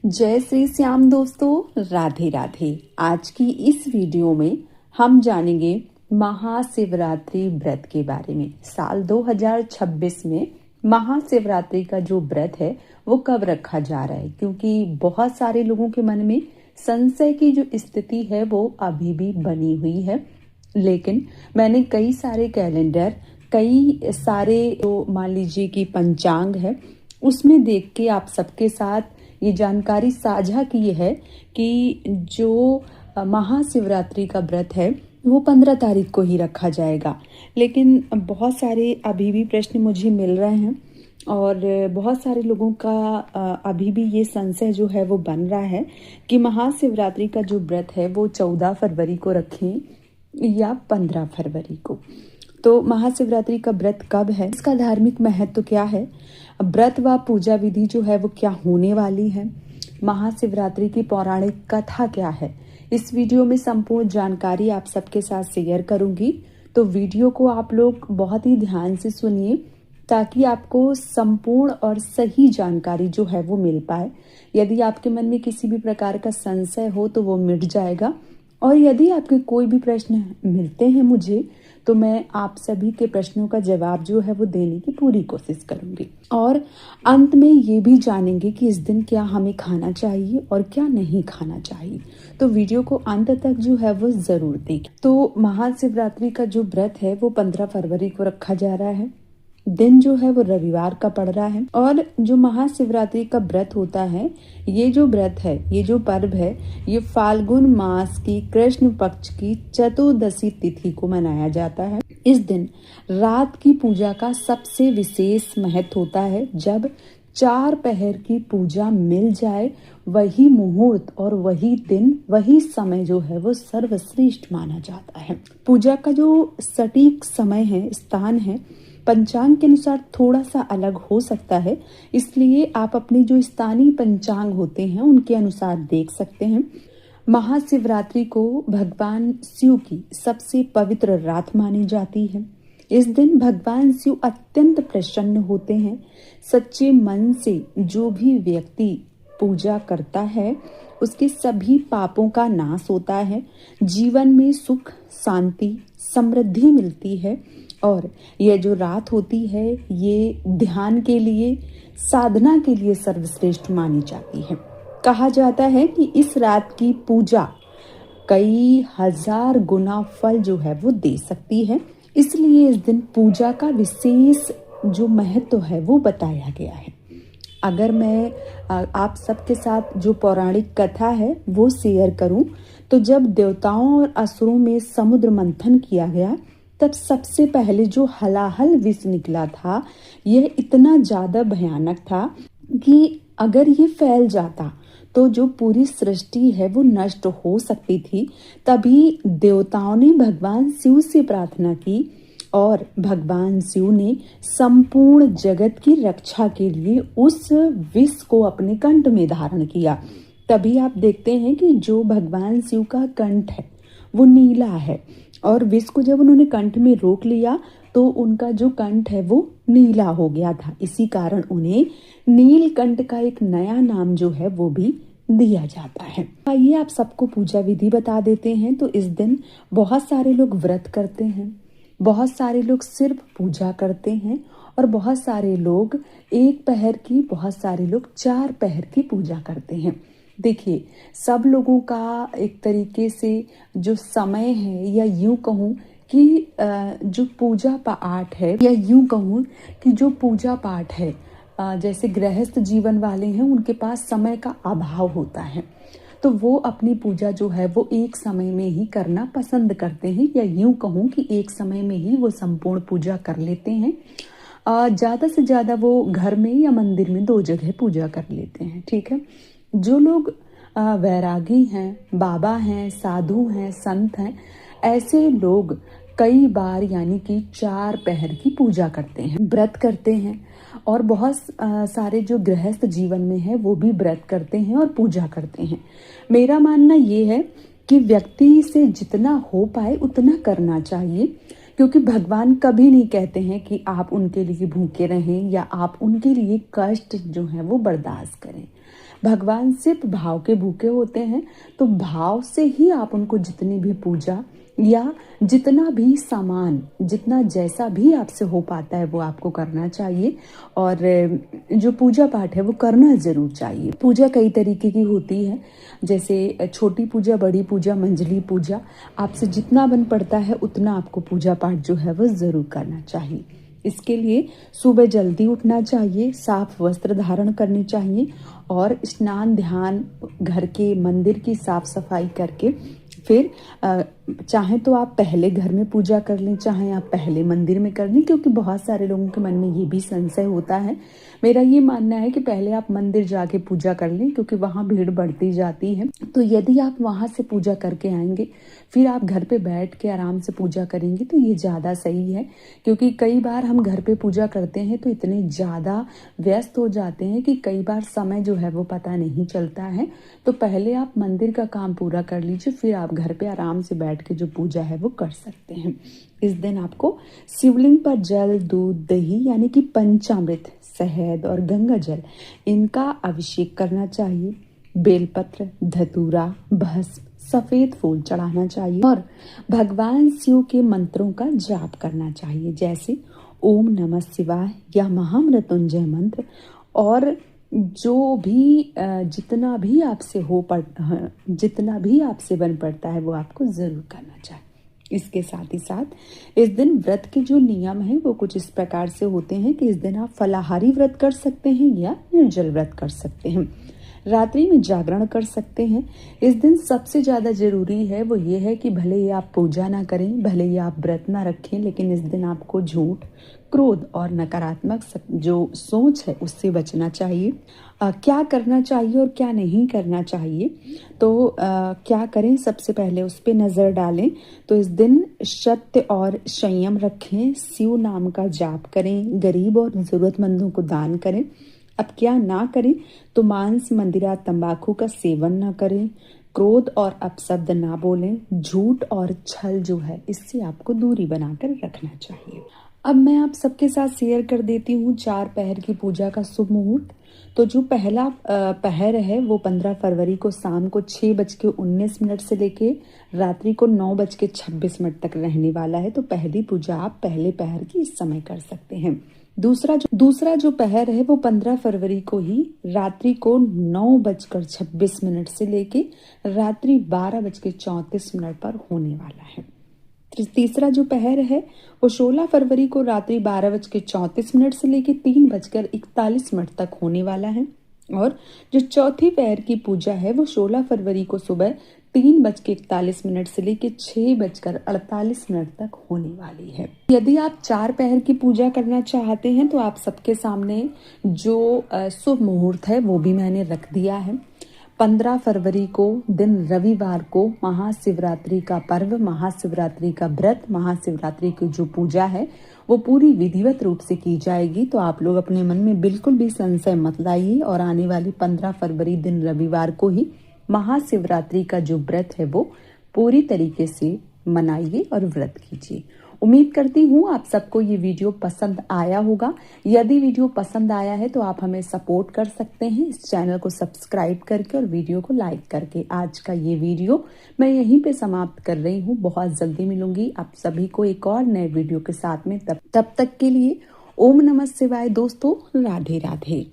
जय श्री श्याम दोस्तों, राधे राधे। आज की इस वीडियो में हम जानेंगे महाशिवरात्रि व्रत के बारे में। साल 2026 में महाशिवरात्रि का जो व्रत है वो कब रखा जा रहा है, क्योंकि बहुत सारे लोगों के मन में संशय की जो स्थिति है वो अभी भी बनी हुई है। लेकिन मैंने कई सारे कैलेंडर, कई सारे जो मान लीजिए कि पंचांग है, उसमें देख के आप सबके साथ ये जानकारी साझा की है कि जो महाशिवरात्रि का व्रत है वो 15 तारीख को ही रखा जाएगा। लेकिन बहुत सारे अभी भी प्रश्न मुझे मिल रहे हैं और बहुत सारे लोगों का अभी भी ये संशय जो है वो बन रहा है कि महाशिवरात्रि का जो व्रत है वो 14 फरवरी को रखें या 15 फरवरी को। तो महाशिवरात्रि का व्रत कब है, इसका धार्मिक महत्व क्या है, व्रत व पूजा विधि जो है वो क्या होने वाली है, महाशिवरात्रि की पौराणिक कथा क्या है, इस वीडियो में संपूर्ण जानकारी आप सबके साथ शेयर करूंगी। तो वीडियो को आप लोग बहुत ही ध्यान से सुनिए ताकि आपको संपूर्ण और सही जानकारी जो है वो मिल पाए। यदि आपके मन में किसी भी प्रकार का संशय हो तो वो मिट जाएगा, और यदि आपके कोई भी प्रश्न मिलते हैं मुझे तो मैं आप सभी के प्रश्नों का जवाब जो है वो देने की पूरी कोशिश करूंगी। और अंत में ये भी जानेंगे कि इस दिन क्या हमें खाना चाहिए और क्या नहीं खाना चाहिए। तो वीडियो को अंत तक जो है वो जरूर देखें। तो महाशिवरात्रि का जो व्रत है वो 15 फरवरी को रखा जा रहा है। दिन जो है वो रविवार का पड़ रहा है। और जो महाशिवरात्रि का व्रत होता है, ये जो व्रत है, ये जो पर्व है, ये फाल्गुन मास की कृष्ण पक्ष की चतुर्दशी तिथि को मनाया जाता है। इस दिन रात की पूजा का सबसे विशेष महत्व होता है। जब 4 पहर की पूजा मिल जाए, वही मुहूर्त और वही दिन, वही समय जो है वो सर्वश्रेष्ठ माना जाता है। पूजा का जो सटीक समय है, स्थान है, पंचांग के अनुसार थोड़ा सा अलग हो सकता है, इसलिए आप अपने जो स्थानीय पंचांग होते हैं उनके अनुसार देख सकते हैं। महाशिवरात्रि को भगवान शिव की सबसे पवित्र रात मानी जाती है। इस दिन भगवान शिव अत्यंत प्रसन्न होते हैं। सच्चे मन से जो भी व्यक्ति पूजा करता है उसके सभी पापों का नाश होता है, जीवन में सुख, शांति, समृद्धि मिलती है। और यह जो रात होती है ये ध्यान के लिए, साधना के लिए सर्वश्रेष्ठ मानी जाती है। कहा जाता है कि इस रात की पूजा कई हजार गुना फल जो है वो दे सकती है, इसलिए इस दिन पूजा का विशेष जो महत्व है वो बताया गया है। अगर मैं आप सबके साथ जो पौराणिक कथा है वो शेयर करूं, तो जब देवताओं और असुरों में समुद्र मंथन किया गया तब सबसे पहले जो हलाहल विष निकला था, यह इतना ज्यादा भयानक था कि अगर ये फैल जाता तो जो पूरी सृष्टि है वो नष्ट हो सकती थी। तभी देवताओं ने भगवान शिव से प्रार्थना की और भगवान शिव ने संपूर्ण जगत की रक्षा के लिए उस विष को अपने कंठ में धारण किया। तभी आप देखते हैं कि जो भगवान शिव का कंठ है वो नीला है, और विष को जब उन्होंने कंठ में रोक लिया तो उनका जो कंठ है वो नीला हो गया था। इसी कारण उन्हें नीलकंठ का एक नया नाम जो है वो भी दिया जाता है। आइए आप सबको पूजा विधि बता देते हैं। तो इस दिन बहुत सारे लोग व्रत करते हैं, बहुत सारे लोग सिर्फ पूजा करते हैं, और बहुत सारे लोग 1 पहर की, बहुत सारे लोग 4 पहर की पूजा करते हैं। देखिए, सब लोगों का एक तरीके से जो समय है, या यूं कहूं कि जो पूजा पाठ है, या यूं कहूं कि जो पूजा पाठ है, जैसे गृहस्थ जीवन वाले हैं उनके पास समय का अभाव होता है, तो वो अपनी पूजा जो है वो एक समय में ही करना पसंद करते हैं, या यूं कहूं कि एक समय में ही वो संपूर्ण पूजा कर लेते हैं। ज़्यादा से ज़्यादा वो घर में या मंदिर में 2 जगह पूजा कर लेते हैं। ठीक है। जो लोग वैरागी हैं, बाबा हैं, साधु हैं, संत हैं, ऐसे लोग कई बार यानी कि 4 पहर की पूजा करते हैं, व्रत करते हैं। और बहुत सारे जो गृहस्थ जीवन में है वो भी व्रत करते हैं और पूजा करते हैं। मेरा मानना ये है कि व्यक्ति से जितना हो पाए उतना करना चाहिए, क्योंकि भगवान कभी नहीं कहते हैं कि आप उनके लिए भूखे रहें या आप उनके लिए कष्ट जो है वो बर्दाश्त करें। भगवान सिर्फ भाव के भूखे होते हैं, तो भाव से ही आप उनको जितनी भी पूजा या जितना भी सामान, जितना जैसा भी आपसे हो पाता है वो आपको करना चाहिए। और जो पूजा पाठ है वो करना ज़रूर चाहिए। पूजा कई तरीके की होती है, जैसे छोटी पूजा, बड़ी पूजा, मंजली पूजा। आपसे जितना बन पड़ता है उतना आपको पूजा पाठ जो है वो ज़रूर करना चाहिए। इसके लिए सुबह जल्दी उठना चाहिए, साफ वस्त्र धारण करने चाहिए और स्नान ध्यान, घर के मंदिर की साफ सफाई करके फिर चाहे तो आप पहले घर में पूजा कर लें, चाहे आप पहले मंदिर में कर लें, क्योंकि बहुत सारे लोगों के मन में ये भी संशय होता है। मेरा ये मानना है कि पहले आप मंदिर जाके पूजा कर लें, क्योंकि वहाँ भीड़ बढ़ती जाती है। तो यदि आप वहाँ से पूजा करके आएंगे फिर आप घर पे बैठ के आराम से पूजा करेंगे तो ये ज़्यादा सही है। क्योंकि कई बार हम घर पे पूजा करते हैं तो इतने ज़्यादा व्यस्त हो जाते हैं कि कई बार समय जो है वो पता नहीं चलता है। तो पहले आप मंदिर का काम पूरा कर लीजिए, फिर आप घर पे आराम से बैठ के जो पूजा है वो कर सकते हैं। इस दिन आपको शिवलिंग पर जल, दूध, दही यानी कि पंचामृत, शहद और गंगा जल, इनका अभिषेक करना चाहिए। बेलपत्र, धतूरा, भस्म, सफेद फूल चढ़ाना चाहिए और भगवान शिव के मंत्रों का जाप करना चाहिए, जैसे ओम नमः शिवाय या महामृत्युंजय मंत्र। और जो भी जितना भी आपसे बन पड़ता है वो आपको जरूर करना चाहिए। इसके साथ ही साथ इस दिन व्रत के जो नियम हैं वो कुछ इस प्रकार से होते हैं कि इस दिन आप फलाहारी व्रत कर सकते हैं या निर्जल व्रत कर सकते हैं। रात्रि में जागरण कर सकते हैं। इस दिन सबसे ज़्यादा जरूरी है वो ये है कि भले ही आप पूजा ना करें, भले ही आप व्रत ना रखें, लेकिन इस दिन आपको झूठ, क्रोध और नकारात्मक जो सोच है उससे बचना चाहिए। क्या करना चाहिए और क्या नहीं करना चाहिए, तो क्या करें, सबसे पहले उस पर नज़र डालें। तो इस दिन सत्य और संयम रखें, शिव नाम का जाप करें, गरीब और ज़रूरतमंदों को दान करें। अब क्या ना करें, तो मांस, मंदिरा, तंबाकू का सेवन ना करें, क्रोध और अपशब्द ना बोलें, झूठ और छल जो है इससे आपको दूरी बनाकर रखना चाहिए। अब मैं आप सबके साथ शेयर कर देती हूँ 4 पहर की पूजा का शुभ मुहूर्त। तो जो पहला पहर है वो 15 फरवरी को शाम को 6:19 से लेके रात्रि को 9:26 तक रहने वाला है। तो पहली पूजा आप पहले पहर की इस समय कर सकते हैं। दूसरा जो पहर है वो 15 फरवरी को ही रात्रि को 9:26 से लेके रात्रि 12:34 पर होने वाला है। तीसरा जो पहर है वो 16 फरवरी को रात्रि 12:34 से लेके 3:41 तक होने वाला है। और जो चौथी पहर की पूजा है वो 16 फरवरी को सुबह 3:41 से लेके 6:48 तक होने वाली है। यदि आप 4 पहर की पूजा करना चाहते हैं तो आप सबके सामने जो शुभ मुहूर्त है वो भी मैंने रख दिया है। 15 फरवरी को दिन रविवार को महाशिवरात्रि का पर्व, महाशिवरात्रि का व्रत, महाशिवरात्रि की जो पूजा है वो पूरी विधिवत रूप से की जाएगी। तो आप लोग अपने मन में बिल्कुल भी संशय मत लाइए और आने वाली 15 फरवरी दिन रविवार को ही महाशिवरात्रि का जो व्रत है वो पूरी तरीके से मनाइए और व्रत कीजिए। उम्मीद करती हूँ आप सबको ये वीडियो पसंद आया होगा। यदि वीडियो पसंद आया है तो आप हमें सपोर्ट कर सकते हैं इस चैनल को सब्सक्राइब करके और वीडियो को लाइक करके। आज का ये वीडियो मैं यहीं पे समाप्त कर रही हूँ। बहुत जल्दी मिलूंगी आप सभी को एक और नए वीडियो के साथ में। तब तक के लिए ओम नमः शिवाय दोस्तों। राधे राधे।